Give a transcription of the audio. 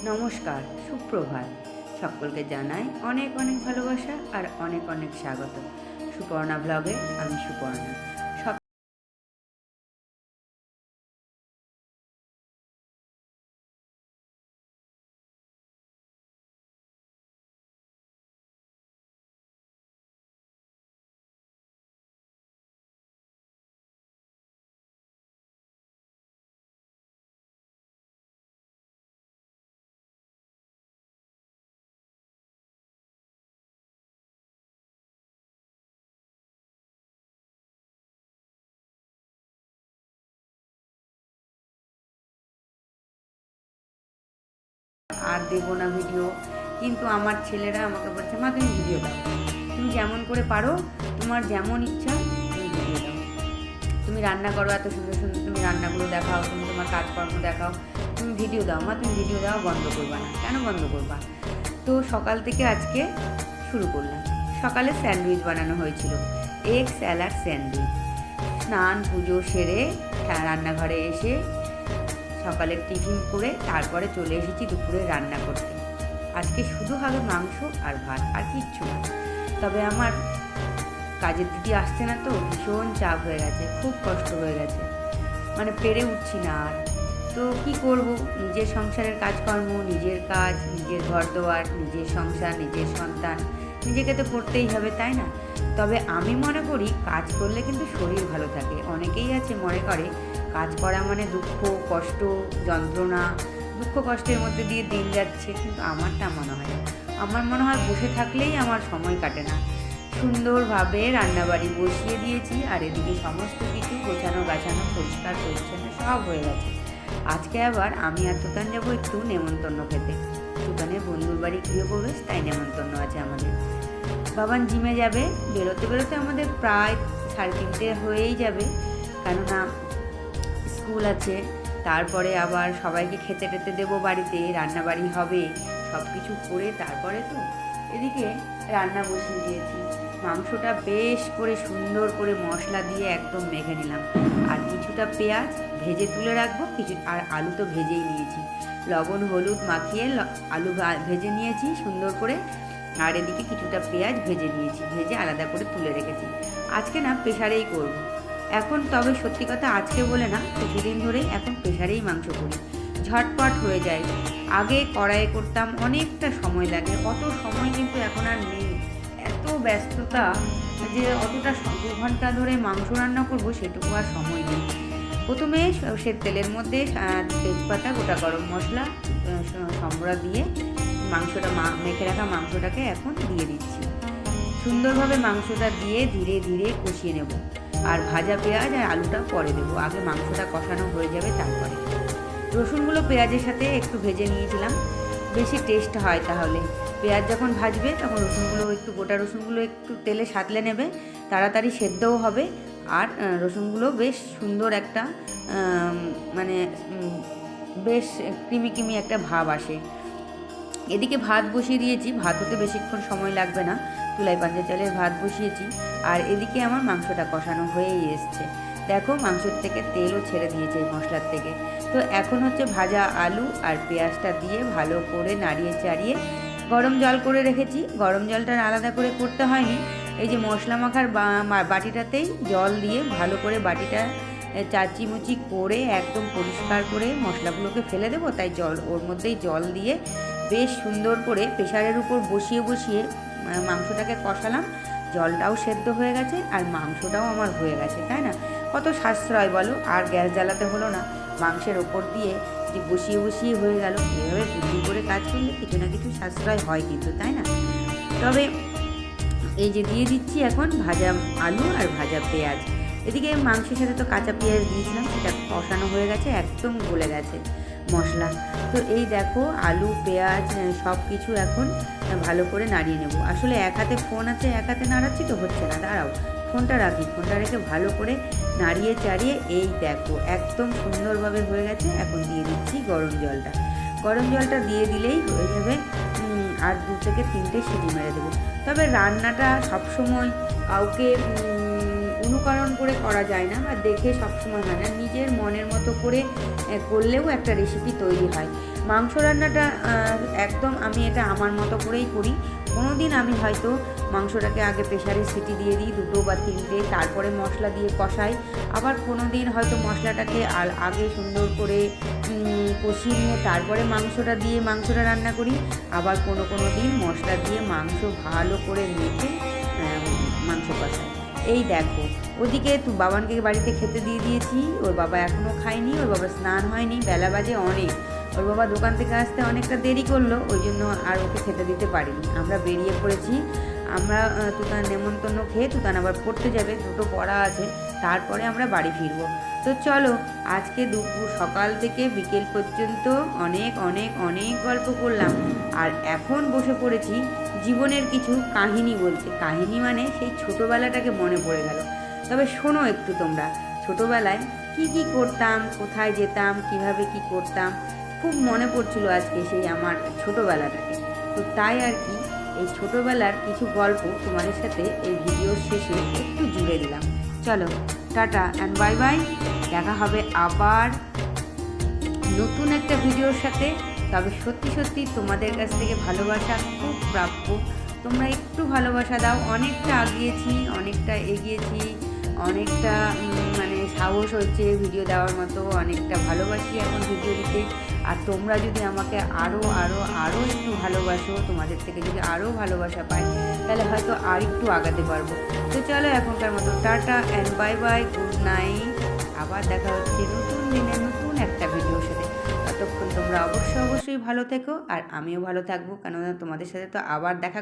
নমস্কার, সুপ্রভাত। সকলকে জানাই অনেক অনেক ভালোবাসা আর অনেক অনেক স্বাগত। সুপর্ণা ব্লগে আমি সুপর্ণা। আর দেবো না ভিডিও, কিন্তু আমার ছেলেরা আমাকে বলছে, মা তুমি ভিডিও দাও, তুমি যেমন করে পারো, তোমার যেমন ইচ্ছা তুমি ভিডিও দাও। তুমি রান্না করো এত সুন্দর সুন্দর, তুমি রান্নাগুলো দেখাও, তুমি তোমার কাজকর্ম দেখাও, তুমি ভিডিও দাও মা, তুমি ভিডিও দাও, বন্ধ করবা না। কেন বন্ধ করবা? তো সকাল থেকে আজকে শুরু করলাম। সকালে স্যান্ডউইচ বানানো হয়েছিল, এগ স্যালাড স্যান্ডউইচ। স্নান পুজো সেরে রান্নাঘরে এসে সকালের টিফিন করে তারপরে চলে এসেছি দুপুরে রান্না করতে। আজকে শুধু হবে মাংস আর ভাত, আর কিচ্ছু না। তবে আমার কাজের দিদি আসছে না, তো ভীষণ চাপ হয়ে গেছে, খুব কষ্ট হয়ে গেছে, মানে পেরে উঠছি না আর। তো কি করব, নিজের সংসারের কাজকর্ম, নিজের কাজ, নিজের ঘর দোয়ার, নিজের সংসার, নিজের সন্তান, নিজেকে তো করতেই হবে, তাই না? তবে আমি মনে করি কাজ করলে কিন্তু শরীর ভালো থাকে। অনেকেই আছে মনে করে কাজ করা মানে দুঃখ কষ্ট যন্ত্রণা, দুঃখ কষ্টের মধ্যে দিয়ে দিন যাচ্ছে, কিন্তু আমার তা মনে হয় না। আমার মনে হয় বসে থাকলেই আমার সময় কাটে না। সুন্দরভাবে রান্নাবাড়ি বসিয়ে দিয়েছি, আর এদিকে সমস্ত কিছু গোছানো গাছানো পরিষ্কার পরিচ্ছন্ন সব হয়ে গেছে। আজকে আবার আমি আর তুতান যাবো একটু নেমন্তন্ন খেতে। তুতানের বন্ধুর বাড়ি গৃহপ্রবেশ, তাই নেমন্তন্ন আছে আমাদের। বাবান জিমে যাবে, বেরোতে বেরোতে আমাদের প্রায় 3:30 হয়েই যাবে, কেননা স্কুল আছে। তারপরে আবার সবাইকে খেতে টেতে দেবো, বাড়িতে রান্নাবাড়ি হবে, সব কিছু করে তারপরে তো। এদিকে রান্না বসিয়ে দিয়েছি, মাংসটা বেশ করে সুন্দর করে মশলা দিয়ে একদম মেখে নিলাম। আর কিছুটা পেঁয়াজ ভেজে তুলে রাখবো, কিছু আর আলু তো ভেজেই নিয়েছি, লবণ হলুদ মাখিয়ে আলু ভেজে নিয়েছি সুন্দর করে। আর এদিকে কিছুটা পেঁয়াজ ভেজে নিয়েছি, ভেজে আলাদা করে তুলে রেখেছি। আজকে না প্রেশারেই করব এখন। তবে সত্যি কথা, আজকে বলে না, কিছুদিন ধরেই এখন প্রেশারেই মাংস করি, ঝটপট হয়ে যায়। আগে কড়াইয়ে করতাম, অনেকটা সময় লাগে, অত সময় কিন্তু এখন আর নেই। এত ব্যস্ততা যে অতটা 2 ঘন্টা ধরে মাংস রান্না করব সেটুকু আর সময় নেই। প্রথমে সে তেলের মধ্যে তেজপাতা, গোটা গরম মশলা, সম্বরা দিয়ে মাংসটা মেখে রাখা মাংসটাকে এখন দিয়ে দিচ্ছি। সুন্দরভাবে মাংসটা দিয়ে ধীরে ধীরে কষিয়ে নেব। আর ভাজা পেঁয়াজ আর আলুটা পরে দেবো, আগে মাংসটা কষানো হয়ে যাবে তারপরে। রসুনগুলো পেঁয়াজের সাথে একটু ভেজে নিয়েছিলাম, বেশি টেস্ট হয় তাহলে। পেঁয়াজ যখন ভাজবে তখন রসুনগুলো একটু, গোটা রসুনগুলো একটু তেলে সাঁতলে নেবে, তাড়াতাড়ি সেদ্ধও হবে। আর রসুনগুলো বেশ সুন্দর একটা মানে বেশ ক্রিমি ক্রিমি একটা ভাব আসে। এদিকে ভাত বসিয়ে দিয়েছি, ভাত হতে বেশিক্ষণ সময় লাগবে না, তুলাই পাঞ্জা চালের ভাত বসিয়েছি। আর এদিকে আমার মাংসটা কষানো হয়েই এসছে, দেখো মাংসের থেকে তেলও ছেড়ে দিয়েছে এই মশলার থেকে। তো এখন হচ্ছে ভাজা আলু আর পেঁয়াজটা দিয়ে ভালো করে নাড়িয়ে চাড়িয়ে গরম জল করে রেখেছি। গরম জলটা আলাদা করে করতে হয়নি, এই যে মশলা মাখার বাটিটাতেই জল দিয়ে ভালো করে বাটিটা চাচিমুচি করে একদম পরিষ্কার করে মশলাগুলোকে ফেলে দেবো, তাই জল ওর মধ্যেই জল দিয়ে বেশ সুন্দর করে প্রেশারের উপর বসিয়ে বসিয়ে মাংসটাকে কষালাম। জলটাও সেদ্ধ হয়ে গেছে আর মাংসটাও আমার হয়ে গেছে, তাই না? কত সাশ্রয় বলো, আর গ্যাস জ্বালাতে হলো না, মাংসের ওপর দিয়ে যে বসিয়ে বসিয়ে হয়ে গেল। এভাবে বুদ্ধি করে কাজ করলে কিছু না কিছু সাশ্রয় হয় কিন্তু, তাই না? তবে এই যে দিয়ে দিচ্ছি এখন ভাজা আলু আর ভাজা পেঁয়াজ। এদিকে মাংসের সাথে তো কাঁচা পেঁয়াজ দিয়েছিলাম, সেটা কষানো হয়ে গেছে, একদম গলে গেছে মশলা। তো এই দেখো আলু পেঁয়াজ সব কিছু এখন ভালো করে নাড়িয়ে নেব। আসলে এক হাতে ফোন আছে, এক হাতে নাড়াচ্ছি তো হচ্ছে না, দাঁড়াও ফোনটা রাখি, ফোনটা রেখে ভালো করে নাড়িয়ে চাড়িয়ে এই দেখো একদম সুন্দরভাবে হয়ে গেছে। এখন দিয়ে দিচ্ছি গরম জলটা, গরম জলটা দিয়ে দিলেই হয়ে যাবে। আর 2 থেকে 3টে সিটি মেরে দেবো। তবে রান্নাটা সবসময় কাউকে অনুকরণ করে করা যায় না বা দেখে সবসময় হয় না, নিজের মনের মতো করে করলেও একটা রেসিপি তৈরি হয়। মাংস রান্নাটা একদম আমি এটা আমার মতো করেই করি। কোনো দিন আমি হয়তো মাংসটাকে আগে প্রেশারে সিটি দিয়ে দিই 2 বা 3টে, তারপরে মশলা দিয়ে কষাই। আবার কোনো দিন হয়তো মশলাটাকে আগে সুন্দর করে কষিয়ে নিয়ে তারপরে মাংসটা রান্না করি। আবার কোনো দিন মশলা দিয়ে মাংস ভালো করে মেখে মাংস কষাই। এই দেখো, ওদিকে বাবানকে বাড়িতে খেতে দিয়ে দিয়েছি, ওর বাবা এখনও খায়নি, ওর বাবা স্নান হয়নি, বেলা বাজে অনেক। ওর বাবা দোকান থেকে আসতে অনেকটা দেরি করলো, ওই জন্য আর ওকে খেতে দিতে পারিনি। আমরা বেরিয়ে পড়েছি। আমরা তুতান নেমন্তন্ন খেয়ে তুতান আবার পড়তে যাবে, 2টো পড়া আছে, তারপরে আমরা বাড়ি ফিরবো। তো চলো, আজকে সকাল থেকে বিকেল পর্যন্ত অনেক অনেক অনেক গল্প করলাম, আর এখন বসে পড়েছি জীবনের কিছু কাহিনী বলতে। কাহিনী মানে সেই ছোটোবেলাটাকে মনে পড়ে গেল। তবে শোনো একটু তোমরা, ছোটোবেলায় কি করতাম, কোথায় যেতাম, কিভাবে কি করতাম, খুব মনে পড়ছিল আজকে সেই আমার ছোটোবেলাটাকে। তো তাই আর কি, এই ছোটোবেলার কিছু গল্প তোমাদের সাথে এই ভিডিওর শেষে একটু জুড়ে দিলাম। চলো, টাটা অ্যান্ড বাই বাই। দেখা হবে আবার নতুন একটা ভিডিওর সাথে। তবে সত্যি তোমাদের কাছ থেকে ভালোবাসা খুব প্রাপ্য। তোমরা একটু ভালোবাসা দাও। অনেকটা অনেকটা এগিয়েছি, অনেকটা মানে সাহস হচ্ছে ভিডিও দেওয়ার মতো, অনেকটা ভালোবাসি এখন ভিডিও দিতে। আর তোমরা যদি আমাকে আরও একটু ভালোবাসো, তোমাদের থেকে যদি আরও ভালোবাসা পাই, তাহলে হয়তো আর একটু আগাতে পারবো। তো চলো, এখনকার মতো tata and bye bye, good night. আবার দেখা হচ্ছে নতুন দিনে নতুন একটা ভিডিওর সাথে। ততক্ষণ তোমরা অবশ্যই ভালো থেকো, আর আমিও ভালো থাকবো, কেননা তোমাদের সাথে তো আবার দেখা